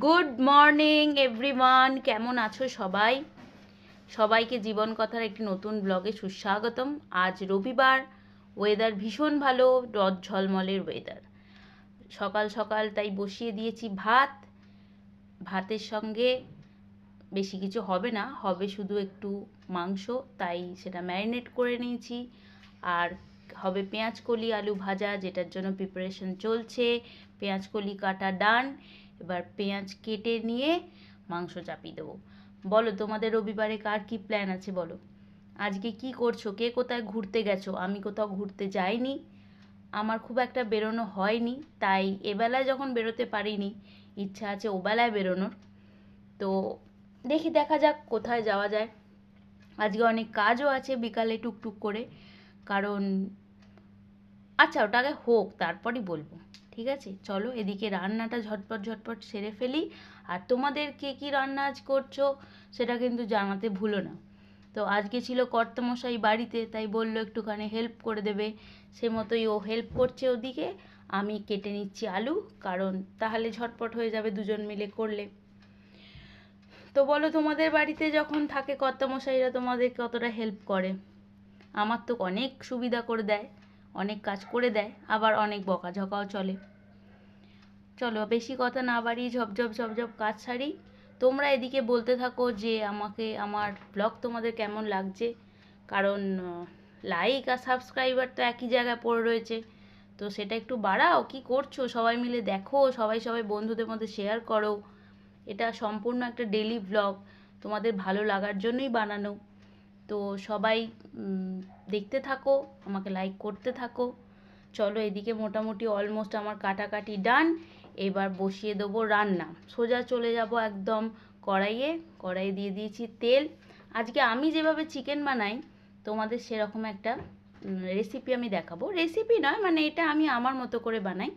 Good morning everyone, কেমন আছো সবাই? সবাইকে জীবন কথার একটি নতুন ব্লগে সুস্বাগতম। আজ রবিবার, ওয়েদার ভীষণ ভালো, রদ ঝলমলের ওয়েদার। সকাল সকাল তাই বসিয়ে দিয়েছি ভাত। ভাতের সঙ্গে বেশি কিছু হবে না, হবে শুধু একটু মাংস, তাই সেটা ম্যারিনেট করে নিয়েছি। আর হবে পেঁয়াজ কলি আলু ভাজা, যেটার জন্য প্রিপারেশন চলছে। পেঁয়াজ কলি কাটা ডান, এবার পেঁয়াজ কেটে নিয়ে মাংস চাপিয়ে দেবো। বলো, তোমাদের রবিবারে কার কি প্ল্যান আছে বলো। আজকে কি করছো, কে কোথায় ঘুরতে গেছো? আমি কোথাও ঘুরতে যাইনি, আমার খুব একটা বেরোনো হয়নি, তাই এবেলায় যখন বেরোতে পারিনি, ইচ্ছা আছে ওবেলায় বেরোনোর। তো দেখা যাক কোথায় যাওয়া যায়। আজকে অনেক কাজও আছে বিকালে টুকটুক করে, কারণ আচ্ছা ওটাকে হোক তারপরই বলবো। ঠিক আছে, চলো এদিকে রান্নাটা ঝটপট ঝটপট সেরে ফেলি। আর তোমাদের কে কী রান্না আজ করছো সেটা কিন্তু জানাতে ভুলো না। তো আজকে ছিল কর্তামশাই বাড়িতে, তাই বললো একটুখানি হেল্প করে দেবে। সে মতোই ও হেল্প করছে ওদিকে। আমি কেটে নিচ্ছি আলু, কারণ তাহলে ঝটপট হয়ে যাবে দুজন মিলে করলে। তো বলো, তোমাদের বাড়িতে যখন থাকে কর্তামশাইরা তোমাদের কতটা হেল্প করে? আমার তো অনেক সুবিধা করে দেয়, অনেক কাজ করে দেয়, আবার অনেক বকাঝকাও চলে। চলো বেশি কথা না বাড়িয়ে ঝপঝপ ঝপঝপ কাজ সারি। তোমরা এদিকে বলতে থাকো যে আমাকে আমার ব্লগ তোমাদের কেমন লাগছে, কারণ লাইক আর সাবস্ক্রাইবার তো একই জায়গায় পড়ে রয়েছে। তো সেটা একটু বাড়াও। কি করছো সবাই মিলে দেখো, সবাই সবাই বন্ধুদের মধ্যে শেয়ার করো। এটা সম্পূর্ণ একটা ডেলি ব্লগ, তোমাদের ভালো লাগার জন্যই বানানো। তো সবাই দেখতে থাকো, আমাকে লাইক করতে থাকো। চলো এদিকে মোটামুটি অলমোস্ট আমার কাটাকাটি ডান। এবার বসিয়ে দেবো রান্না, সোজা চলে যাব একদম কড়াইয়ে। কড়াইয়ে দিয়ে দিয়েছি তেল। আজকে আমি যেভাবে চিকেন বানাই তোমাদের সেরকম একটা রেসিপি আমি দেখাবো। রেসিপি নয়, মানে এটা আমি আমার মতো করে বানাই,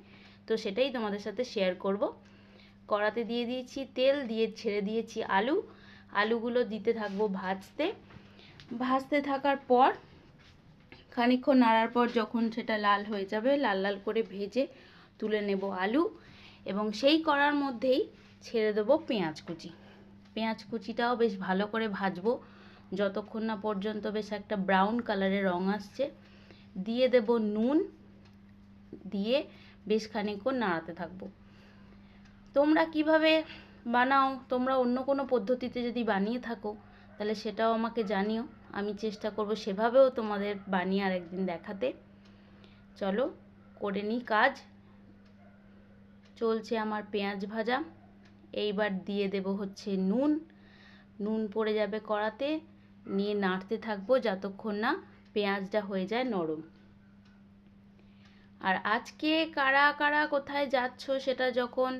তো সেটাই তোমাদের সাথে শেয়ার করব। কড়াতে দিয়ে দিয়েছি তেল, দিয়ে ছেড়ে দিয়েছি আলু। আলুগুলো দিতে থাকবো ভাজতে। ভাজতে থাকার পর খানিকক্ষণ নাড়ার পর যখন সেটা লাল হয়ে যাবে, লাল লাল করে ভেজে তুলে নেব আলু, এবং সেই কড়ার মধ্যেই ছেড়ে দেবো পেঁয়াজ কুচি। পেঁয়াজ কুচিটাও বেশ ভালো করে ভাজবো যতক্ষণ না পর্যন্ত বেশ একটা ব্রাউন কালারের রং আসছে। দিয়ে দেব নুন, দিয়ে বেশ খানিকক্ষণ নাড়াতে থাকবো। তোমরা কিভাবে বানাও, তোমরা অন্য কোনো পদ্ধতিতে যদি বানিয়ে থাকো তাহলে সেটাও আমাকে জানিও। আমি চেষ্টা করব সেভাবেও তোমাদের বানিয়ে আর একদিন দেখাতে। চলো করে নিই কাজ। চলছে আমার পেঁয়াজ ভাজা। এইবার দিয়ে দেব হচ্ছে নুন। নুন পড়ে যাবে কড়াতে, নিয়ে নাড়তে থাকবো যতক্ষণ না পেঁয়াজটা হয়ে যায় নরম। আর আজকে কারা কারা কোথায় যাচ্ছ সেটা যখন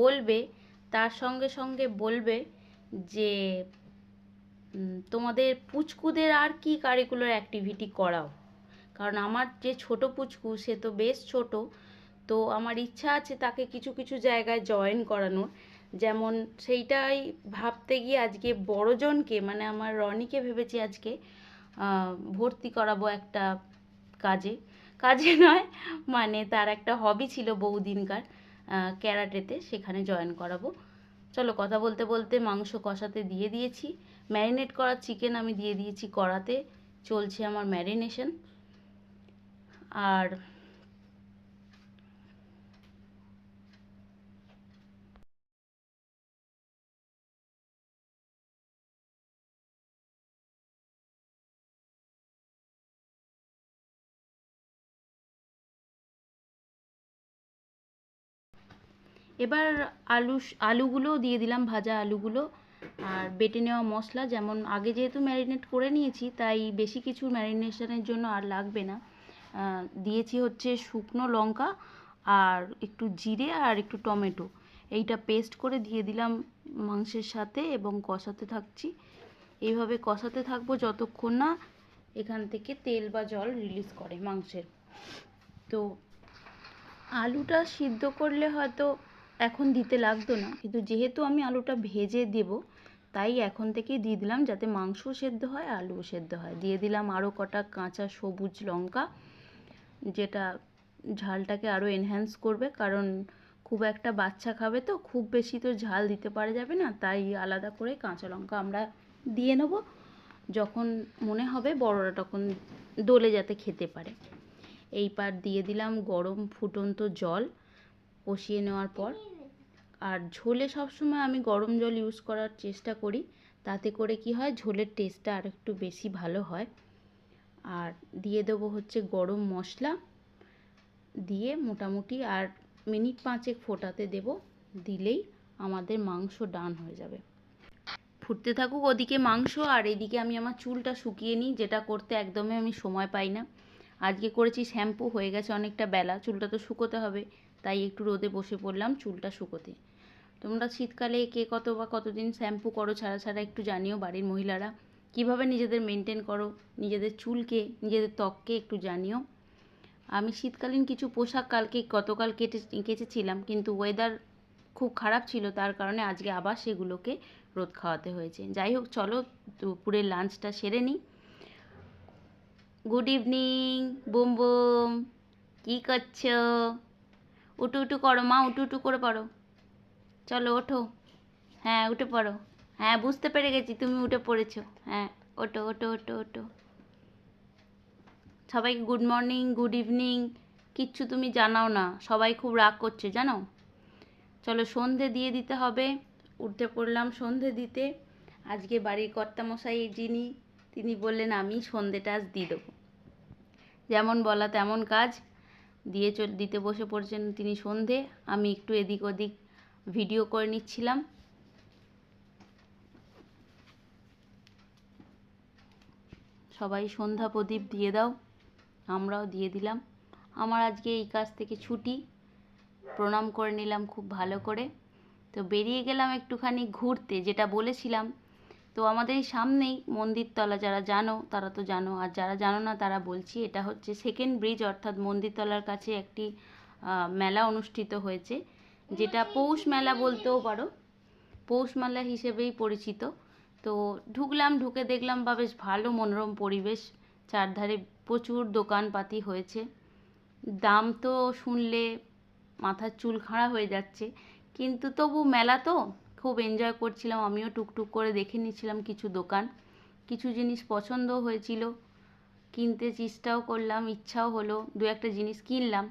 বলবে, তার সঙ্গে সঙ্গে বলবে যে তোমাদের পুচকুদের আর কি কারিকুলার অ্যাক্টিভিটি করাও। কারণ আমার যে ছোট পুচকু সে তো বেশ ছোট, তো আমার ইচ্ছা আছে তাকে কিছু কিছু জায়গায় জয়েন করানোর। যেমন সেইটাই ভাবতে গিয়ে আজকে বড়জনকে, মানে আমার রনিকে ভেবেছি আজকে ভর্তি করাবো একটা কাজে। কাজে নয়, মানে তার একটা হবি ছিল বহুদিনকার, ক্যারাটেতে, সেখানে জয়েন করাবো। চলো কথা বলতে বলতে মাংস কষাতে দিয়ে দিয়েছি। ম্যারিনেট করা চিকেন আমি দিয়ে দিয়েছি কড়াতে, চলছে আমার ম্যারিনেশন। আর এবার আলুগুলোও দিয়ে দিলাম, ভাজা আলুগুলো। আর বেটে নেওয়া মশলা, যেমন আগে যেহেতু ম্যারিনেট করে নিয়েছি তাই বেশি কিছু ম্যারিনেশনের জন্য আর লাগবে না। দিয়েছি হচ্ছে শুকনো লঙ্কা আর একটু জিরে আর একটু টমেটো, এইটা পেস্ট করে দিয়ে দিলাম মাংসের সাথে, এবং কষাতে থাকছি। এইভাবে কষাতে থাকবো যতক্ষণ না এখান থেকে তেল বা জল রিলিজ করে মাংসের। তো আলুটা সিদ্ধ করলে হয়তো এখন দিতে লাগতো না, কিন্তু যেহেতু আমি আলুটা ভেজে দেব তাই এখন থেকেই দিয়ে দিলাম, যাতে মাংসও সেদ্ধ হয় আলুও সেদ্ধ হয়। দিয়ে দিলাম আরও কটা কাঁচা সবুজ লঙ্কা, যেটা ঝালটাকে আরও এনহ্যান্স করবে, কারণ খুব একটা বাচ্চা খাবে তো, খুব বেশি তো ঝাল দিতে পারা যাবে না, তাই আলাদা করে কাঁচা লঙ্কা আমরা দিয়ে নেব। যখন মনে হবে বড়রা তখন দোলে যাতে খেতে পারে। এইবার দিয়ে দিলাম গরম ফুটন্ত জল কষিয়ে নেওয়ার পর। আর ঝোলে সবসময় আমি গরম জল ইউজ করার চেষ্টা করি, তাতে করে কি হয় ঝোলের টেস্টটা আর একটু বেশি ভালো হয়। আর দিয়ে দেবো হচ্ছে গরম মশলা, দিয়ে মোটামুটি আর মিনিট 5 ফোটাতে দেব, দিলেই আমাদের মাংস ডান হয়ে যাবে। ফুটতে থাকুক ওদিকে মাংস, আর এদিকে আমি আমার চুলটা শুকিয়ে নিই, যেটা করতে একদমই আমি সময় পাই না। আজকে করেছি শ্যাম্পু, হয়ে গেছে অনেকটা বেলা, চুলটা তো শুকোতে হবে, তাই একটু রোদে বসে পড়লাম চুলটা শুকোতে। তোমরা শীতকালে কে কতদিন শ্যাম্পু করো ছাড়া ছাড়া একটু জানিও, বাড়ির মহিলারা কিভাবে নিজেদের মেনটেন করো, নিজেদের চুলকে নিজেদের ত্বককে একটু জানিও। আমি শীতকালীন কিছু পোশাক গতকাল কেচেছিলাম, কিন্তু ওয়েদার খুব খারাপ ছিল, তার কারণে আজকে আবার সেগুলোকে রোদ খাওয়াতে হয়েছে। যাই হোক, চলো দুপুরের লাঞ্চটা সেরে নিই। গুড ইভিনিং বুম বুম, কী করছো? উঠু উঠু করো মা, উঠু উঠু করে পড়ো, চলো ওঠো। হ্যাঁ উঠে পড়ো, হ্যাঁ বুঝতে পেরে গেছি তুমি উঠে পড়েছো, হ্যাঁ ওঠো ওঠো ওঠো ওঠো। সবাইকে গুড মর্নিং গুড ইভিনিং কিচ্ছু তুমি জানাও না, সবাই খুব রাগ করছে জানো। চলো সন্ধে দিয়ে দিতে হবে, উঠে পড়লাম সন্ধে দিতে। আজকে বাড়ির কর্তামশাই যিনি, তিনি বললেন আমি সন্ধেটা আজ দিয়ে দেবো। যেমন বলা তেমন কাজ, দিতে বসে পড়ছেন তিনি সন্ধে। আমি একটু এদিক ওদিক ভিডিও করে নিচ্ছিলাম। সবাই সন্ধ্যা প্রদীপ দিয়ে দাও, আমরাও দিয়ে দিলাম। আমার আজকে এই কাজ থেকে ছুটি, প্রণাম করে নিলাম খুব ভালো করে। তো বেরিয়ে গেলাম একটুখানি ঘুরতে, যেটা বলেছিলাম। তো আমাদের এই সামনেই মন্দিরতলা, যারা জানো তারা তো জানো, আর যারা জানো না তারা বলছি, এটা হচ্ছে সেকেন্ড ব্রিজ, অর্থাৎ মন্দিরতলার কাছে একটি মেলা অনুষ্ঠিত হয়েছে, যেটা পৌষ মেলা বলতেও পারো, পৌষ মেলা হিসেবেই পরিচিত। তো ঢুকলাম, ঢুকে দেখলাম বা বেশ ভালো মনোরম পরিবেশ, চারধারে প্রচুর দোকানপাতি হয়েছে। দাম তো শুনলে মাথার চুল খাড়া হয়ে যাচ্ছে, কিন্তু তবু মেলা তো খুব এনজয় করছিলাম। আমিও টুকটুক করে দেখে নিচ্ছিলাম কিছু দোকান, কিছু জিনিস পছন্দও হয়েছিল, কিনতে চেষ্টাও করলাম, ইচ্ছাও হলো, দু একটা জিনিস কিনলাম।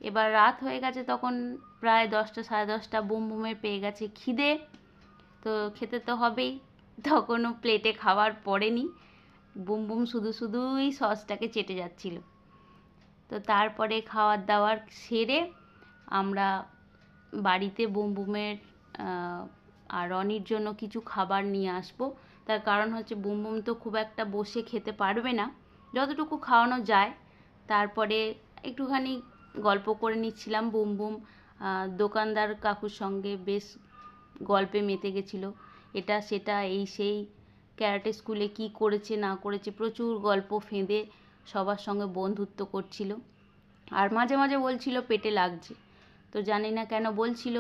এবার রাত হয়ে গেছে, তখন প্রায় 10টা সাড়ে 10টা, বুম বুমের পেয়ে গেছে খিদে, তো খেতে তো হবেই। তখনও প্লেটে খাবার পড়েনি, বুম বুম শুধুই সসটাকে চেটে যাচ্ছিল। তো তারপরে খাওয়ার দাওয়ার সেরে আমরা বাড়িতে বুম বুমের আর রনির জন্য কিছু খাবার নিয়ে আসবো। তার কারণ হচ্ছে বুম বুম তো খুব একটা বসে খেতে পারবে না, যতটুকু খাওয়ানো যায়। তারপরে একটুখানি গল্প করে নিচ্ছিলাম। বুম বুম দোকানদার কাকুর সঙ্গে বেশ গল্পে মেতে গেছিলো, এটা সেটা এই সেই, ক্যারাটে স্কুলে কি করেছে না করেছে, প্রচুর গল্প ফেঁদে সবার সঙ্গে বন্ধুত্ব করছিল। আর মাঝে মাঝে বলছিল পেটে লাগছে, তো জানি না কেন বলছিল।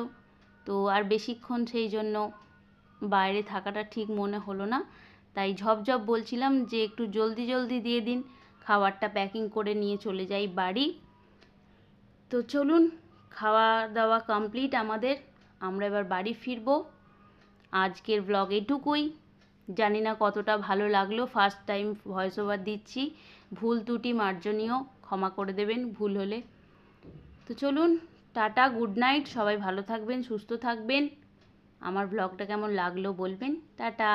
তো আর বেশিক্ষণ সেই জন্য বাইরে থাকাটা ঠিক মনে হলো না, তাই ঝপঝপ বলছিলাম যে একটু জলদি জলদি দিয়ে দিন, খাবারটা প্যাকিং করে নিয়ে চলে যাই বাড়ি। তো চলুন, খাওয়া দাওয়া কমপ্লিট আমাদের, আমরা এবার বাড়ি ফিরবো। আজকের ব্লগ এটুকুই, জানি না কতটা ভালো লাগলো, ফার্স্ট টাইম ভয়েস ওভার দিচ্ছি, ভুল ত্রুটি মার্জনীয়, ক্ষমা করে দেবেন ভুল হলে। তো চলুন, টাটা, গুড নাইট, সবাই ভালো থাকবেন, সুস্থ থাকবেন। আমার ব্লগটা কেমন লাগলো বলবেন। টাটা।